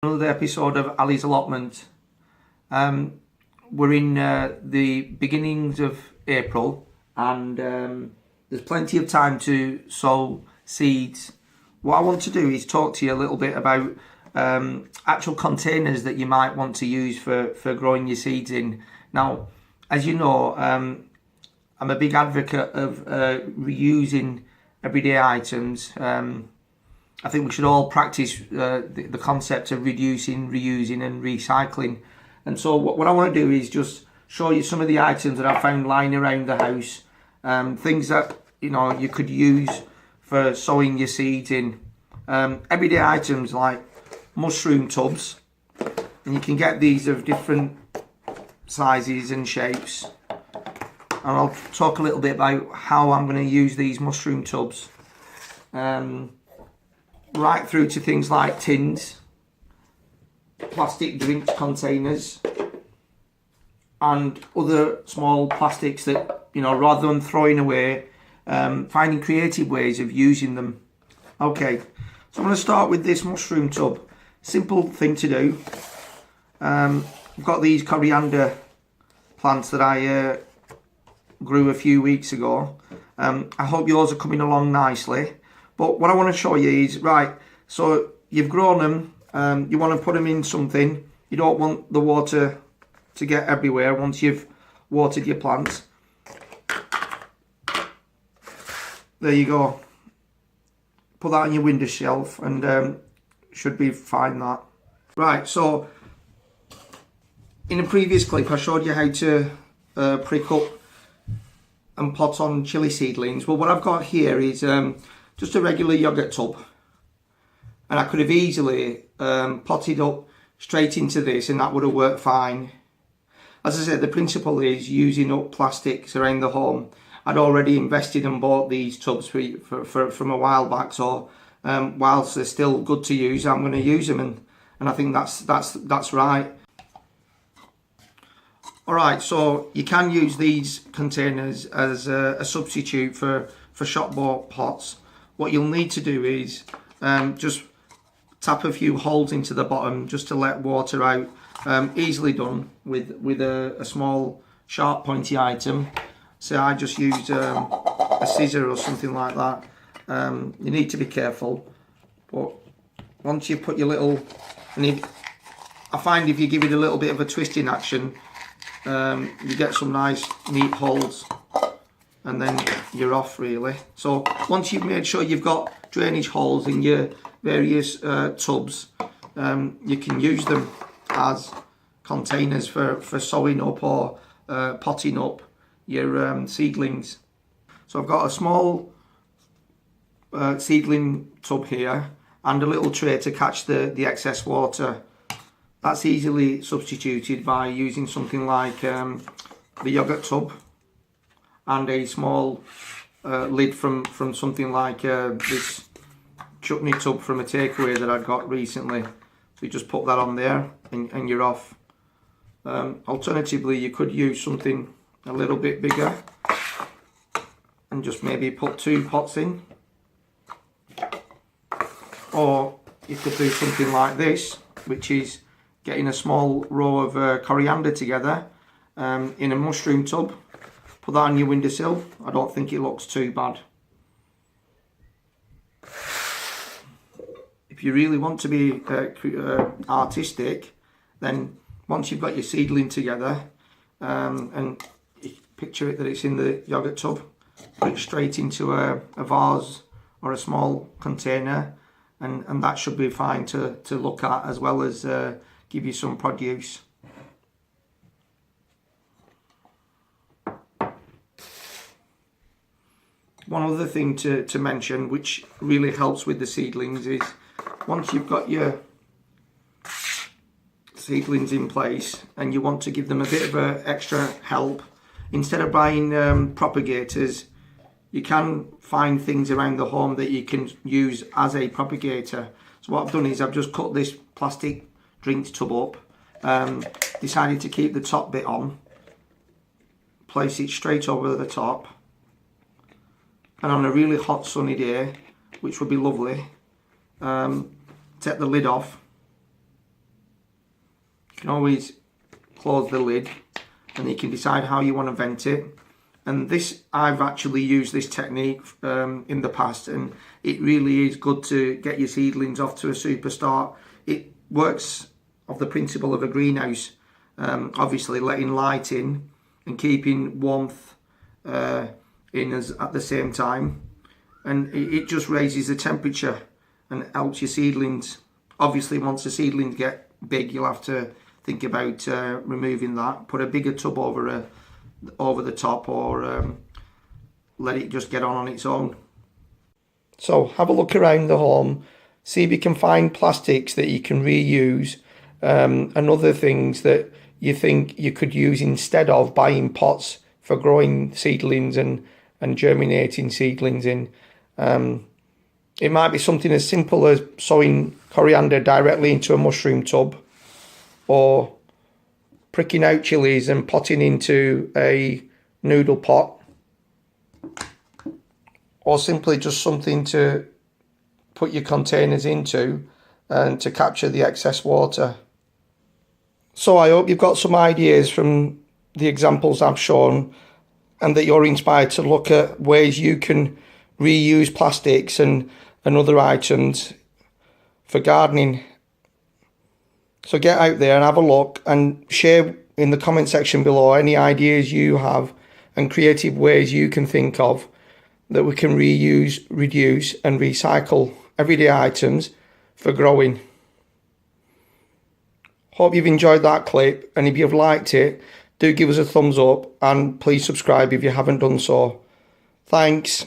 Another episode of Ali's Allotment. We're in the beginnings of April, and there's plenty of time to sow seeds. What I want to do is talk to you a little bit about actual containers that you might want to use for growing your seeds in. Now, as you know, I'm a big advocate of reusing everyday items. I think we should all practice the concept of reducing, reusing and recycling. And so what I want to do is just show you some of the items that I found lying around the house. Things that you could use for sowing your seeds in. Everyday items like mushroom tubs. And you can get these of different sizes and shapes. And I'll talk a little bit about how I'm going to use these mushroom tubs. Right through to things like tins, plastic drink containers, and other small plastics that, rather than throwing away, finding creative ways of using them. Okay, so I'm going to start with this mushroom tub. Simple thing to do. I've got these coriander plants that I grew a few weeks ago. I hope yours are coming along nicely. But what I want to show you is, right, so you've grown them, you want to put them in something. You don't want the water to get everywhere once you've watered your plants. There you go. Put that on your window shelf and should be fine that. Right, so in a previous clip I showed you how to prick up and pot on chilli seedlings. Well, what I've got here is just a regular yogurt tub, and I could have easily potted up straight into this and that would have worked fine. As I said, the principle is using up plastics around the home. I'd already invested and bought these tubs from a while back, so whilst they're still good to use, I'm going to use them, and I think that's right. Alright, so you can use these containers as a substitute for shop bought pots. What you'll need to do is just tap a few holes into the bottom just to let water out. Easily done with a small sharp pointy item. So I just used a scissor or something like that. You need to be careful, but once you put your little, I find if you give it a little bit of a twisting action, you get some nice neat holes, and then you're off really. So once you've made sure you've got drainage holes in your various tubs, you can use them as containers for sowing up or potting up your seedlings. So I've got a small seedling tub here and a little tray to catch the excess water. That's easily substituted by using something like the yogurt tub and a small lid from something like this chutney tub from a takeaway that I got recently. So you just put that on there and you're off. Alternatively, you could use something a little bit bigger and just maybe put 2 pots in. Or you could do something like this, which is getting a small row of coriander together in a mushroom tub. Put that on your windowsill. I don't think it looks too bad. If you really want to be artistic, then once you've got your seedling together, and picture it that it's in the yogurt tub, put it straight into a vase or a small container, and that should be fine to look at, as well as give you some produce. One other thing to mention, which really helps with the seedlings, is once you've got your seedlings in place and you want to give them a bit of extra help, instead of buying propagators, you can find things around the home that you can use as a propagator. So what I've done is I've just cut this plastic drinks tub up, decided to keep the top bit on, place it straight over the top, and on a really hot sunny day, which would be lovely, take the lid off You can always close the lid and you can decide how you want to vent it. And this, I've actually used this technique in the past, and it really is good to get your seedlings off to a super start. It works off the principle of a greenhouse, obviously letting light in and keeping warmth in at the same time, and it just raises the temperature and helps your seedlings. Obviously, once the seedlings get big, you'll have to think about removing that. Put a bigger tub over the top, or let it just get on its own. So have a look around the home, see if you can find plastics that you can reuse, and other things that you think you could use instead of buying pots for growing seedlings and germinating seedlings in. It might be something as simple as sowing coriander directly into a mushroom tub, or pricking out chilies and potting into a noodle pot, or simply just something to put your containers into and to capture the excess water. So I hope you've got some ideas from the examples I've shown, and that you're inspired to look at ways you can reuse plastics and other items for gardening. So get out there and have a look, and share in the comment section below any ideas you have and creative ways you can think of that we can reuse, reduce and recycle everyday items for growing. Hope you've enjoyed that clip, and if you've liked it, do give us a thumbs up, and please subscribe if you haven't done so. Thanks.